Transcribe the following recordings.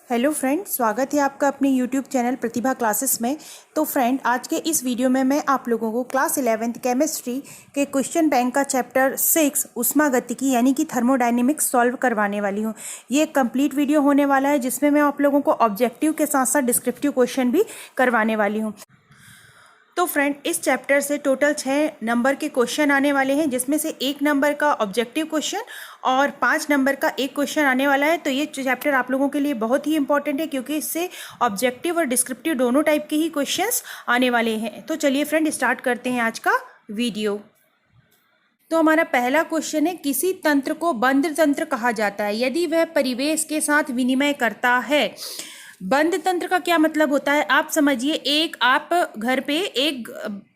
Hello friend, स्वागत है आपका अपने यूट्यूब चैनल प्रतिभा क्लासेस में। तो फ्रेंड, आज के इस वीडियो में मैं आप लोगों को क्लास 11th केमिस्ट्री के क्वेश्चन बैंक का चैप्टर 6 ऊष्मागतिकी यानी कि थर्मोडायनेमिक्स सॉल्व करवाने वाली हूँ। ये एक कंप्लीट वीडियो होने वाला है जिसमें मैं आप लोगों को ऑब्जेक्टिव के साथ साथ डिस्क्रिप्टिव क्वेश्चन भी करवाने वाली हूँ। तो फ्रेंड, इस चैप्टर से टोटल 6 नंबर के क्वेश्चन आने वाले हैं, जिसमें से 1 नंबर का ऑब्जेक्टिव क्वेश्चन और 5 नंबर का एक क्वेश्चन आने वाला है। तो ये चैप्टर आप लोगों के लिए बहुत ही इंपॉर्टेंट है क्योंकि इससे ऑब्जेक्टिव और डिस्क्रिप्टिव दोनों टाइप के ही क्वेश्चंस आने वाले हैं। तो चलिए फ्रेंड, स्टार्ट करते हैं आज का वीडियो। तो हमारा पहला क्वेश्चन है, किसी तंत्र को बंद तंत्र कहा जाता है यदि वह परिवेश के साथ विनिमय करता है। बंद तंत्र का क्या मतलब होता है, आप समझिए, आप घर पे एक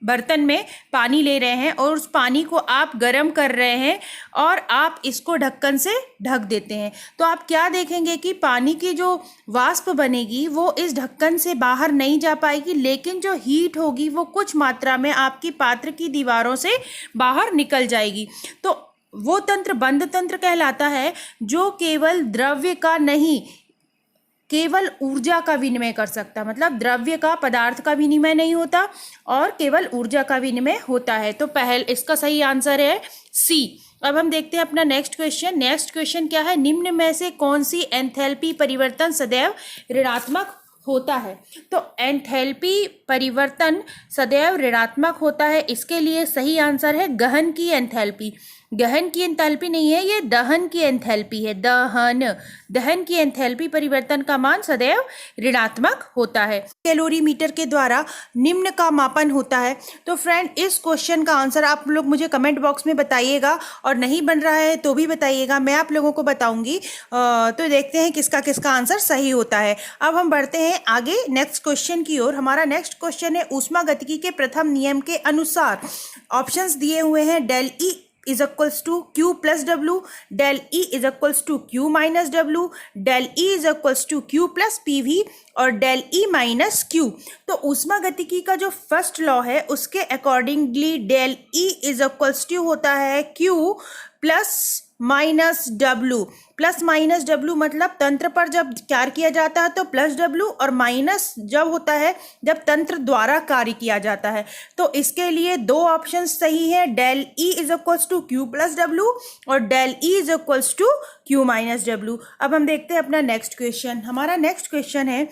बर्तन में पानी ले रहे हैं और उस पानी को आप गर्म कर रहे हैं और आप इसको ढक्कन से ढक देते हैं। तो आप क्या देखेंगे कि पानी की जो वाष्प बनेगी वो इस ढक्कन से बाहर नहीं जा पाएगी, लेकिन जो हीट होगी वो कुछ मात्रा में आपकी पात्र की दीवारों से बाहर निकल जाएगी। तो वो तंत्र बंद तंत्र कहलाता है जो केवल द्रव्य का नहीं, केवल ऊर्जा का विनिमय कर सकता। मतलब द्रव्य का, पदार्थ का विनिमय नहीं होता और केवल ऊर्जा का विनिमय होता है। तो इसका सही आंसर है सी। अब हम देखते हैं अपना नेक्स्ट क्वेश्चन। नेक्स्ट क्वेश्चन क्या है, निम्न में से कौन सी एंथैल्पी परिवर्तन सदैव ऋणात्मक होता है। तो एंथैल्पी परिवर्तन सदैव ऋणात्मक होता है, इसके लिए सही आंसर है गहन की एंथैल्पी। गहन की एंथैल्पी नहीं है, ये दहन की एंथैल्पी है। दहन की एंथैल्पी परिवर्तन का मान सदैव ऋणात्मक होता है। कैलोरीमीटर के द्वारा निम्न का मापन होता है। तो फ्रेंड, इस क्वेश्चन का आंसर आप लोग मुझे कमेंट बॉक्स में बताइएगा और नहीं बन रहा है तो भी बताइएगा, मैं आप लोगों को बताऊंगी। तो देखते हैं किसका किसका आंसर सही होता है। अब हम बढ़ते हैं आगे नेक्स्ट क्वेश्चन की ओर। हमारा नेक्स्ट क्वेश्चन है, ऊष्मागतिकी के प्रथम नियम के अनुसार ऑप्शंस दिए हुए हैं, del E is equals to Q plus W, del E is equals to Q minus W, del E is equals to Q plus PV और del E minus Q। तो ऊष्मागतिकी का जो फर्स्ट लॉ है उसके accordingly del E is equals to होता है Q plus minus W. Plus minus W मतलब तंत्र पर जब कार्य किया जाता है तो प्लस डब्लू, और माइनस जब होता है जब तंत्र द्वारा कार्य किया जाता है। तो इसके लिए दो ऑप्शन सही है, del E is equals to Q plus W और del E is equals to Q minus W. अब हम देखते हैं अपना नेक्स्ट क्वेश्चन। हमारा नेक्स्ट क्वेश्चन है,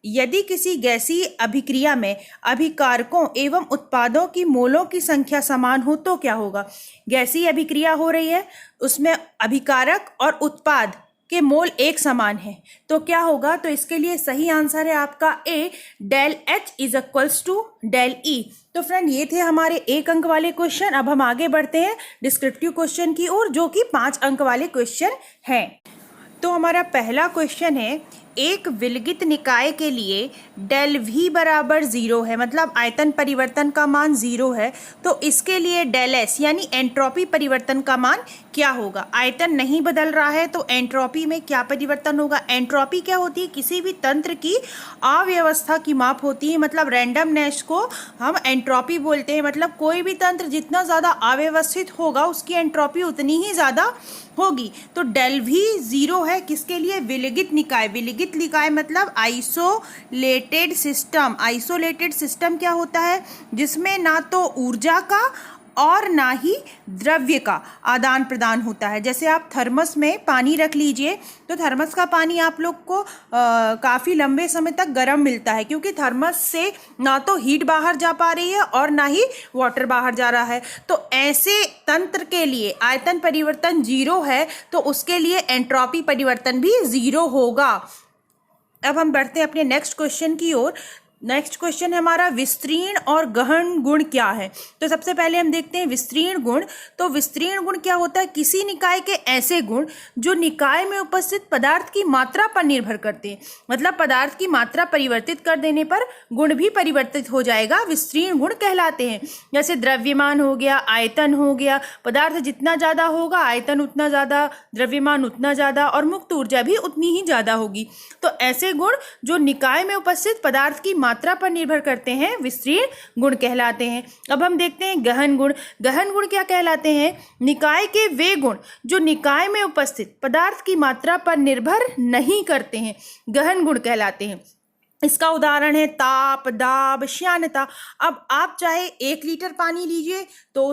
यदि किसी गैसीय अभिक्रिया में अभिकारकों एवं उत्पादों की मोलों की संख्या समान हो तो क्या होगा। गैसीय अभिक्रिया हो रही है, उसमें अभिकारक और उत्पाद के मोल एक समान है, तो क्या होगा। तो इसके लिए सही आंसर है आपका A, del H is equals to del E. तो फ्रेंड, ये थे हमारे 1 अंक वाले क्वेश्चन। अब हम आगे बढ़ते हैं डिस्क्रिप्टिव क्वेश्चन की ओर, जो कि 5 अंक वाले क्वेश्चन हैं। तो हमारा पहला क्वेश्चन है, एक विलगित निकाय के लिए डेल वी बराबर 0 है, मतलब आयतन परिवर्तन का मान 0 है। तो इसके लिए डेल एस यानी एंट्रोपी परिवर्तन का मान क्या होगा। आयतन नहीं बदल रहा है तो एंट्रोपी में क्या परिवर्तन होगा। एंट्रोपी क्या होती है, किसी भी तंत्र की अव्यवस्था की माप होती है, मतलब रैंडमनेस को हम एंट्रोपी बोलते हैं। मतलब कोई भी तंत्र जितना ज़्यादा अव्यवस्थित होगा उसकी एंट्रोपी उतनी ही ज़्यादा होगी। तो डेल वी 0 है किसके लिए, विलगित निकाय। विलगित निकाय मतलब आइसोलेटेड सिस्टम। आइसोलेटेड सिस्टम क्या होता है, जिसमें ना तो ऊर्जा का और ना ही द्रव्य का आदान प्रदान होता है। जैसे आप थर्मस में पानी रख लीजिए तो थर्मस का पानी आप लोग को काफ़ी लंबे समय तक गर्म मिलता है, क्योंकि थर्मस से ना तो हीट बाहर जा पा रही है और ना ही वाटर बाहर जा रहा है। तो ऐसे तंत्र के लिए आयतन परिवर्तन 0 है, तो उसके लिए एंट्रोपी परिवर्तन भी 0 होगा। अब हम बढ़ते हैं अपने नेक्स्ट क्वेश्चन की ओर। नेक्स्ट क्वेश्चन है हमारा, विस्तीर्ण और गहन गुण क्या है। तो सबसे पहले हम देखते हैं विस्तीर्ण गुण। तो विस्तीर्ण गुण क्या होता है, किसी निकाय के ऐसे गुण जो निकाय में उपस्थित पदार्थ की मात्रा पर निर्भर करते हैं। मतलब पदार्थ की मात्रा परिवर्तित कर देने पर गुण भी परिवर्तित हो जाएगा, विस्तीर्ण गुण कहलाते हैं। जैसे द्रव्यमान हो गया, आयतन हो गया, पदार्थ जितना ज़्यादा होगा आयतन उतना ज़्यादा, द्रव्यमान उतना ज़्यादा और मुक्त ऊर्जा भी उतनी ही ज़्यादा होगी। तो ऐसे गुण जो निकाय में उपस्थित पदार्थ की मात्रा पर निर्भर करते हैं विस्तीर्ण गुण कहलाते हैं। अब हम देखते हैं गहन गुण। गहन गुण क्या कहलाते हैं? निकाय के वे गुण जो निकाय में उपस्थित पदार्थ की मात्रा पर निर्भर नहीं करते हैं, गहन गुण कहलाते हैं। इसका उदाहरण है ताप, दाब, श्यानता। अब आप चाहे 1 लीटर पानी लीजिए तो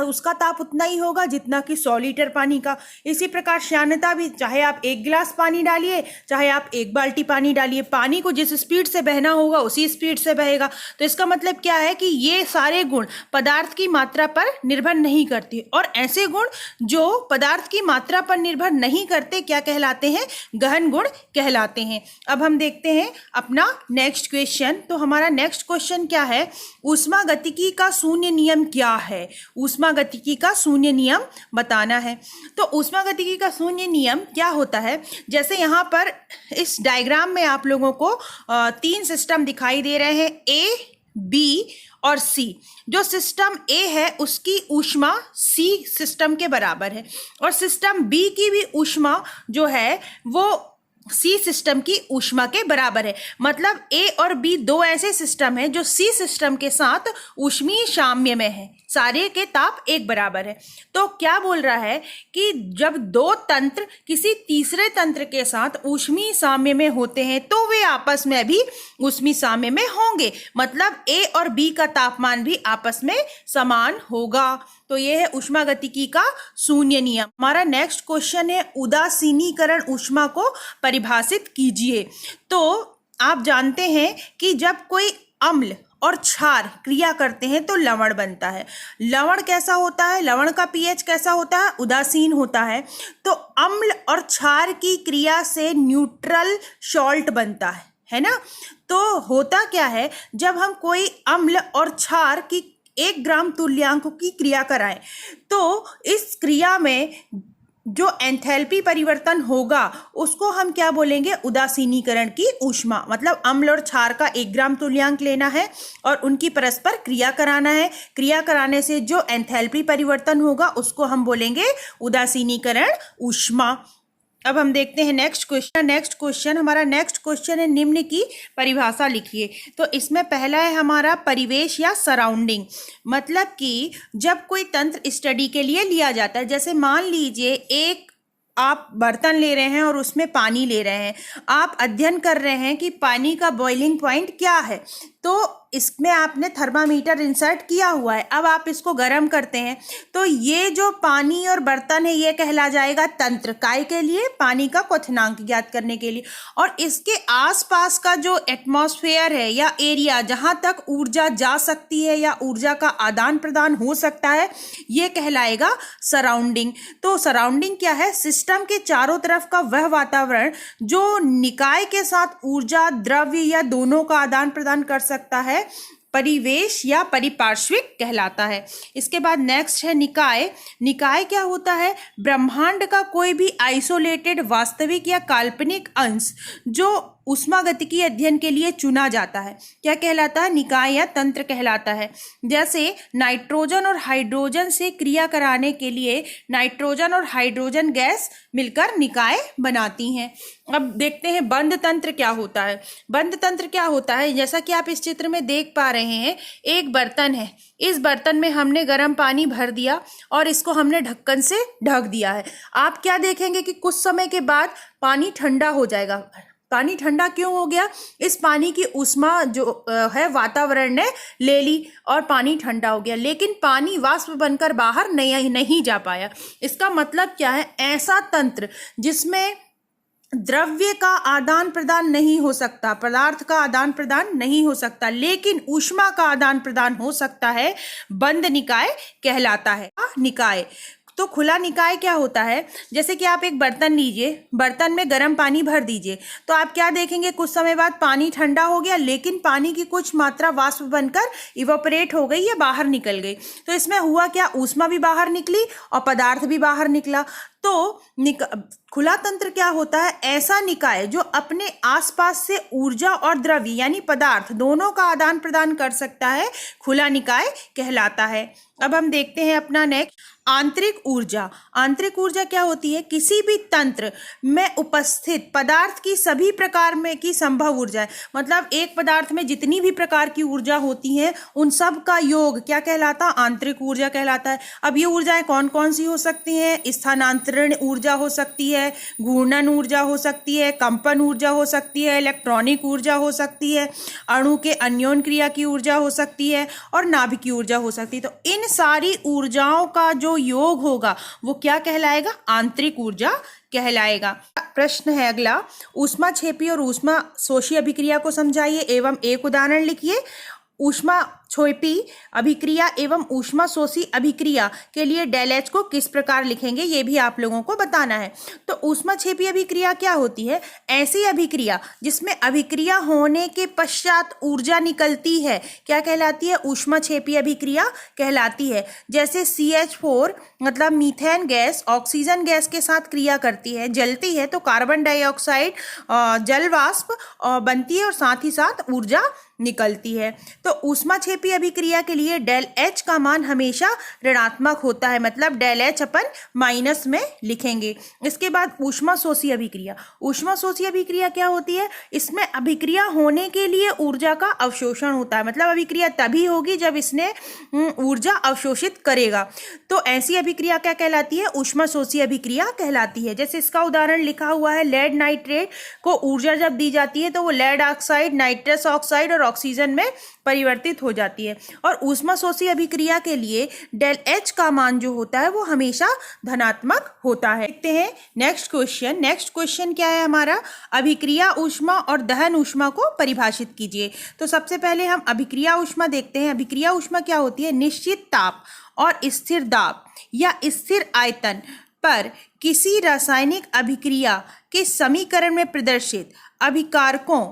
उसका ताप उतना ही होगा जितना कि 100 लीटर पानी का। इसी प्रकार श्यानता भी, चाहे आप 1 गिलास पानी डालिए, चाहे आप 1 बाल्टी पानी डालिए, पानी को जिस स्पीड से बहना होगा उसी स्पीड से बहेगा। तो इसका मतलब क्या है कि ये सारे गुण पदार्थ की मात्रा पर निर्भर नहीं करती, और ऐसे गुण जो पदार्थ की मात्रा पर निर्भर नहीं करते क्या कहलाते हैं? गहन गुण कहलाते हैं। अब हम देखते हैं अपना नेक्स्ट क्वेश्चन। तो हमारा नेक्स्ट क्वेश्चन क्या है? ऊष्मागतिकी का शून्य नियम क्या है? ऊष्मागतिकी का शून्य नियम बताना है। तो ऊष्मागतिकी का शून्य नियम क्या होता है? जैसे यहाँ पर इस डायग्राम में आप लोगों को 3 सिस्टम दिखाई दे रहे हैं, ए, बी और सी। जो सिस्टम ए है उसकी ऊष्मा सी सिस्टम के बराबर है, और सिस्टम बी की भी ऊष्मा जो है वो सी सिस्टम की ऊष्मा के बराबर है। मतलब ए और बी 2 ऐसे सिस्टम हैं जो सी सिस्टम के साथ ऊष्मीय साम्य में है, सारे के ताप एक बराबर है। तो क्या बोल रहा है कि जब 2 तंत्र किसी तीसरे तंत्र के साथ ऊष्मीय साम्य में होते हैं तो वे आपस में भी ऊष्मीय साम्य में होंगे, मतलब ए और बी का तापमान भी आपस में समान होगा। तो यह है ऊष्मागतिकी का शून्य नियम। हमारा नेक्स्ट क्वेश्चन है उदासीनीकरण ऊष्मा को परिभाषित कीजिए। तो आप जानते हैं कि जब कोई अम्ल और क्षार क्रिया करते हैं तो लवण बनता है। लवण कैसा होता है? लवण का पीएच कैसा होता है? उदासीन होता है। तो अम्ल और क्षार की क्रिया से न्यूट्रल सॉल्ट बनता है ना। तो होता क्या है, जब हम कोई अम्ल और क्षार की 1 ग्राम तुल्यांक की क्रिया कराएं तो इस क्रिया में जो एंथैल्पी परिवर्तन होगा उसको हम क्या बोलेंगे? उदासीनीकरण की ऊष्मा। मतलब अम्ल और क्षार का 1 ग्राम तुल्यांक लेना है और उनकी परस्पर क्रिया कराना है। क्रिया कराने से जो एंथैल्पी परिवर्तन होगा उसको हम बोलेंगे उदासीनीकरण ऊष्मा। अब हम देखते हैं नेक्स्ट क्वेश्चन। हमारा नेक्स्ट क्वेश्चन है निम्न की परिभाषा लिखिए। तो इसमें पहला है हमारा परिवेश या सराउंडिंग। मतलब कि जब कोई तंत्र स्टडी के लिए लिया जाता है, जैसे मान लीजिए एक आप बर्तन ले रहे हैं और उसमें पानी ले रहे हैं, आप अध्ययन कर रहे हैं कि पानी का बॉइलिंग पॉइंट क्या है। तो इसमें आपने थर्मामीटर इंसर्ट किया हुआ है, अब आप इसको गर्म करते हैं तो ये जो पानी और बर्तन है ये कहला जाएगा तंत्र। काय के लिए? पानी का क्वथनांक ज्ञात करने के लिए। और इसके आसपास का जो एटमॉस्फेयर है या एरिया जहाँ तक ऊर्जा जा सकती है या ऊर्जा का आदान प्रदान हो सकता है ये कहलाएगा सराउंडिंग। तो सराउंडिंग क्या है? सिस्टम के चारों तरफ का वह वातावरण जो निकाय के साथ ऊर्जा, द्रव्य या दोनों का आदान प्रदान कर सकता है, परिवेश या परिपार्श्विक कहलाता है। इसके बाद नेक्स्ट है निकाय। निकाय क्या होता है? ब्रह्मांड का कोई भी आइसोलेटेड वास्तविक या काल्पनिक अंश जो ऊष्मागतिकी अध्ययन के लिए चुना जाता है क्या कहलाता है? निकाय या तंत्र कहलाता है। जैसे नाइट्रोजन और हाइड्रोजन से क्रिया कराने के लिए नाइट्रोजन और हाइड्रोजन गैस मिलकर निकाय बनाती हैं। अब देखते हैं बंद तंत्र क्या होता है। बंद तंत्र क्या होता है? जैसा कि आप इस चित्र में देख पा रहे हैं, एक बर्तन है, इस बर्तन में हमने गर्म पानी भर दिया और इसको हमने ढक्कन से ढक दिया है। आप क्या देखेंगे कि कुछ समय के बाद पानी ठंडा हो जाएगा। पानी ठंडा क्यों हो गया? इस पानी की ऊष्मा जो है वातावरण ने ले ली और पानी ठंडा हो गया, लेकिन पानी वाष्प बनकर बाहर नहीं जा पाया। इसका मतलब क्या है? ऐसा तंत्र जिसमें द्रव्य का आदान प्रदान नहीं हो सकता, पदार्थ का आदान प्रदान नहीं हो सकता, लेकिन ऊष्मा का आदान प्रदान हो सकता है, बंद निकाय कहलाता है। निकाय तो खुला निकाय क्या होता है? जैसे कि आप एक बर्तन लीजिए, बर्तन में गर्म पानी भर दीजिए, तो आप क्या देखेंगे? कुछ समय बाद पानी ठंडा हो गया, लेकिन पानी की कुछ मात्रा वाष्प बनकर इवोपरेट हो गई या बाहर निकल गई। तो इसमें हुआ क्या? ऊष्मा भी बाहर निकली और पदार्थ भी बाहर निकला। तो खुला तंत्र क्या होता है? ऐसा निकाय जो अपने आसपास से ऊर्जा और द्रव्य यानी पदार्थ दोनों का आदान प्रदान कर सकता है, खुला निकाय कहलाता है। अब हम देखते हैं अपना नेक्स्ट, आंतरिक ऊर्जा। आंतरिक ऊर्जा क्या होती है? किसी भी तंत्र में उपस्थित पदार्थ की सभी प्रकार में की संभव ऊर्जा है। मतलब एक पदार्थ में जितनी भी प्रकार की ऊर्जा होती है उन सब का योग क्या कहलाता है? आंतरिक ऊर्जा कहलाता है। अब ये ऊर्जाएं कौन कौन सी हो सकती हैं? स्थानांतरण ऊर्जा हो सकती है, घूर्णन ऊर्जा हो सकती है, कंपन ऊर्जा हो सकती है, इलेक्ट्रॉनिक ऊर्जा हो सकती है, अणु के अन्योन क्रिया की ऊर्जा हो सकती है और नाभिकीय ऊर्जा हो सकती है। तो इन सारी ऊर्जाओं का जो योग होगा वो क्या कहलाएगा? आंतरिक ऊर्जा कहलाएगा। प्रश्न है अगला, ऊष्माक्षेपी और ऊष्माशोषी अभिक्रिया को समझाइए एवं एक उदाहरण लिखिए। ऊष्माक्षेपी अभिक्रिया एवं ऊष्माशोषी अभिक्रिया के लिए डेल एच को किस प्रकार लिखेंगे ये भी आप लोगों को बताना है। तो ऊष्माक्षेपी अभिक्रिया क्या होती है? ऐसी अभिक्रिया जिसमें अभिक्रिया होने के पश्चात ऊर्जा निकलती है, क्या कहलाती है? ऊष्माक्षेपी अभिक्रिया कहलाती है। जैसे CH4 मतलब मीथेन गैस ऑक्सीजन गैस के साथ क्रिया करती है, जलती है तो कार्बन डाइऑक्साइड जल वाष्प बनती है और साथ ही साथ ऊर्जा निकलती है। तो ऊष्माक्षेपी अभिक्रिया के लिए डेल एच का मान हमेशा ऋणात्मक होता है, मतलब डेल एच अपन माइनस में लिखेंगे। इसके बाद ऊष्माशोषी अभिक्रिया। ऊष्माशोषी अभिक्रिया क्या होती है? इसमें अभिक्रिया होने के लिए ऊर्जा का अवशोषण होता है, मतलब अभिक्रिया तभी होगी जब इसने ऊर्जा अवशोषित करेगा। तो ऐसी अभिक्रिया क्या कहलाती है? ऊष्माशोषी अभिक्रिया कहलाती है। जैसे इसका उदाहरण लिखा हुआ है, लेड नाइट्रेट को ऊर्जा जब दी जाती है तो वो लेड ऑक्साइड, नाइट्रस ऑक्साइड और ऑक्सीजन में परिवर्तित हो जाती है। और ऊष्माशोषी अभिक्रिया के लिए डेल एच का मान जो होता है वो हमेशा धनात्मक होता है। देखते हैं नेक्स्ट क्वेश्चन। नेक्स्ट क्वेश्चन क्या है हमारा? अभिक्रिया ऊष्मा और दहन ऊष्मा को परिभाषित कीजिए। तो सबसे पहले हम अभिक्रिया ऊष्मा देखते हैं। अभिक्रिया ऊष्मा क्या होती है? निश्चित ताप और स्थिर दाब या स्थिर आयतन पर किसी रासायनिक अभिक्रिया के समीकरण में प्रदर्शित अभिकारकों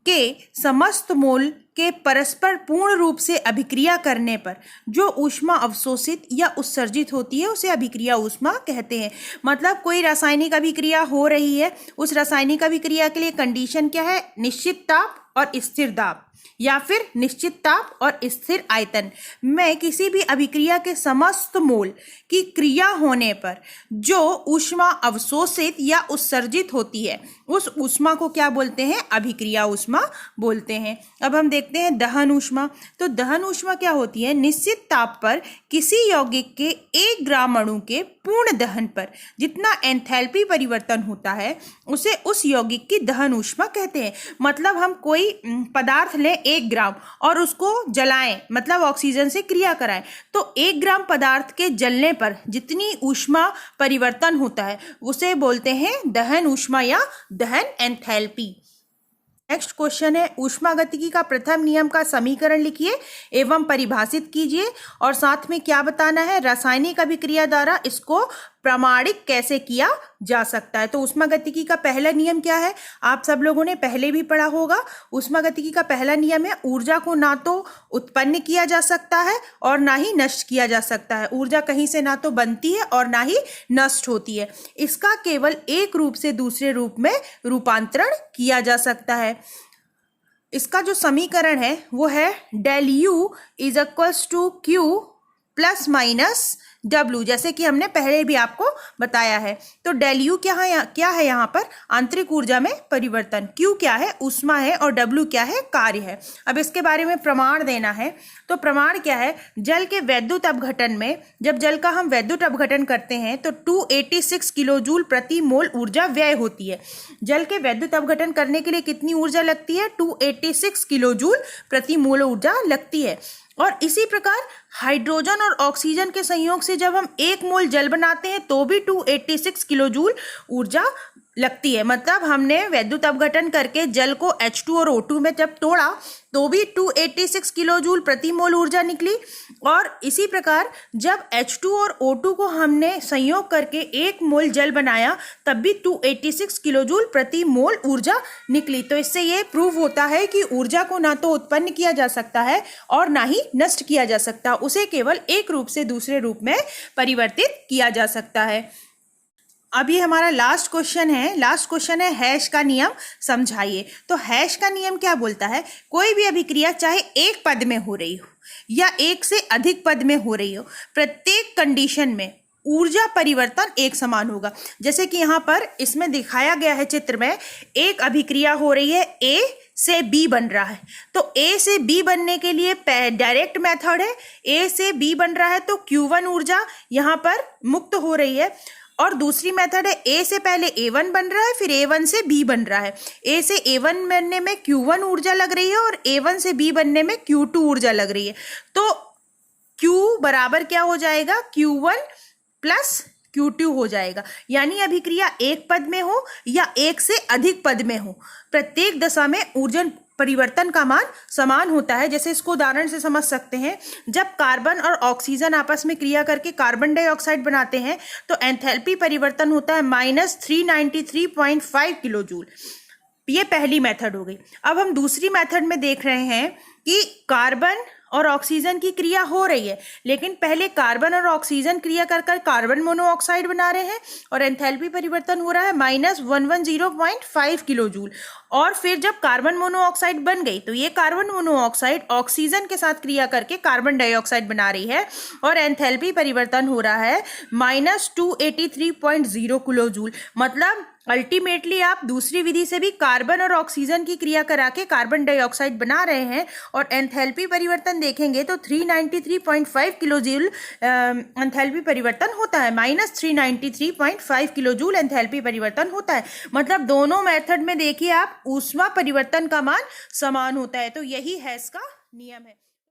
के समस्त मोल के परस्पर पूर्ण रूप से अभिक्रिया करने पर जो ऊष्मा अवशोषित या उत्सर्जित होती है उसे अभिक्रिया ऊष्मा कहते हैं। मतलब कोई रासायनिक अभिक्रिया हो रही है, उस रासायनिक अभिक्रिया के लिए कंडीशन क्या है? निश्चित ताप और स्थिर दाब या फिर निश्चित ताप और स्थिर आयतन में किसी भी अभिक्रिया के समस्त मोल की क्रिया होने पर जो ऊष्मा अवशोषित या उत्सर्जित होती है उस ऊष्मा को क्या बोलते हैं? अभिक्रिया ऊष्मा बोलते हैं। अब हम देखते हैं दहन ऊष्मा। तो दहन ऊष्मा क्या होती है? निश्चित ताप पर किसी यौगिक के 1 ग्राम अणु के पूर्ण दहन पर जितना एंथैल्पी परिवर्तन होता है उसे उस यौगिक की दहन ऊष्मा कहते हैं। मतलब हम कोई पदार्थ लें 1 ग्राम और उसको जलाएं, मतलब ऑक्सीजन से क्रिया कराएं, तो 1 ग्राम पदार्थ के जलने पर जितनी ऊष्मा परिवर्तन होता है उसे बोलते हैं दहन ऊष्मा या दहन एंथैल्पी। नेक्स्ट क्वेश्चन है, ऊष्मागतिकी का प्रथम नियम का समीकरण लिखिए एवं परिभाषित कीजिए और साथ में क्या बताना है? रासायनिक अभिक्रिया द्वारा इसको प्रमाणित कैसे किया जा सकता है। तो ऊष्मागतिकी का पहला नियम क्या है? आप सब लोगों ने पहले भी पढ़ा होगा। ऊष्मागतिकी का पहला नियम है, ऊर्जा को ना तो उत्पन्न किया जा सकता है और ना ही नष्ट किया जा सकता है। ऊर्जा कहीं से ना तो बनती है और ना ही नष्ट होती है। इसका केवल एक रूप से दूसरे रूप में रूपांतरण किया जा सकता है। इसका जो समीकरण है वो है del U is equals to Q plus minus W, जैसे कि हमने पहले भी आपको बताया है। तो डेल यू क्या है यहाँ पर? आंतरिक ऊर्जा में परिवर्तन। Q क्या है? ऊष्मा है और W क्या है? कार्य है। अब इसके बारे में प्रमाण देना है। तो प्रमाण क्या है? जल के वैद्युत अपघटन में जब जल का हम वैद्युत अपघटन करते हैं तो 286 किलो जूल प्रति मोल ऊर्जा व्यय होती है। जल के वैद्युत अपघटन करने के लिए कितनी ऊर्जा लगती है? 286 किलो जूल प्रति मोल ऊर्जा लगती है। और इसी प्रकार हाइड्रोजन और ऑक्सीजन के संयोग से जब हम 1 मोल जल बनाते हैं तो भी 286 किलो जूल ऊर्जा लगती है। मतलब हमने वैद्युत अपघटन करके जल को H2 और O2 में जब तोड़ा तो भी 286 किलो जूल प्रति मोल ऊर्जा निकली। और इसी प्रकार जब H2 और O2 को हमने संयोग करके 1 मोल जल बनाया तब भी 286 किलो जूल प्रति मोल ऊर्जा निकली। तो इससे ये प्रूव होता है कि ऊर्जा को ना तो उत्पन्न किया जा सकता है और ना ही नष्ट किया जा सकता, उसे केवल एक रूप से दूसरे रूप में परिवर्तित किया जा सकता है। अब ये हमारा लास्ट क्वेश्चन है हैश का नियम समझाइए। तो हैश का नियम क्या बोलता है, कोई भी अभिक्रिया चाहे एक पद में हो रही हो या एक से अधिक पद में हो रही हो, प्रत्येक कंडीशन में ऊर्जा परिवर्तन एक समान होगा। जैसे कि यहाँ पर इसमें दिखाया गया है चित्र में, एक अभिक्रिया हो रही है, ए से बी बन रहा है। तो ए से बी बनने के लिए डायरेक्ट मेथड है, ए से बी बन रहा है तो Q1 ऊर्जा यहाँ पर मुक्त हो रही है। और दूसरी मेथड है, ए से पहले A1 बन रहा है, फिर A1 से B बन रहा है। ए से A1 बनने में Q1 ऊर्जा लग रही है और A1 से B बनने में Q2 ऊर्जा लग रही है। तो Q बराबर क्या हो जाएगा, Q1 प्लस Q2 हो जाएगा। यानी अभिक्रिया एक पद में हो या एक से अधिक पद में हो, प्रत्येक दशा में ऊर्जा परिवर्तन का मान समान होता है। जैसे इसको उदाहरण से समझ सकते हैं, जब कार्बन और ऑक्सीजन आपस में क्रिया करके कार्बन डाइऑक्साइड बनाते हैं तो एंथैल्पी परिवर्तन होता है -393.5 किलो जूल। ये पहली मेथड हो गई। अब हम दूसरी मेथड में देख रहे हैं कि कार्बन और ऑक्सीजन की क्रिया हो रही है, लेकिन पहले कार्बन और ऑक्सीजन क्रिया कर कार्बन मोनोऑक्साइड बना रहे हैं और एंथैल्पी परिवर्तन हो रहा है -110.5 किलो जूल। और फिर जब कार्बन मोनोऑक्साइड बन गई तो ये कार्बन मोनोऑक्साइड ऑक्सीजन के साथ क्रिया करके कार्बन डाइऑक्साइड बना रही है और एंथैल्पी परिवर्तन हो रहा है -283.0 किलो जूल। मतलब अल्टीमेटली आप दूसरी विधि से भी कार्बन और ऑक्सीजन की क्रिया करा के कार्बन डाइऑक्साइड बना रहे हैं और एंथैल्पी परिवर्तन देखेंगे तो 393.5 किलो जूल एंथैल्पी परिवर्तन होता है, -393.5 किलो जूल एंथैल्पी परिवर्तन होता है। मतलब दोनों मेथड में देखिए आप, ऊष्मा परिवर्तन का मान समान होता है। तो यही हैश का नियम है।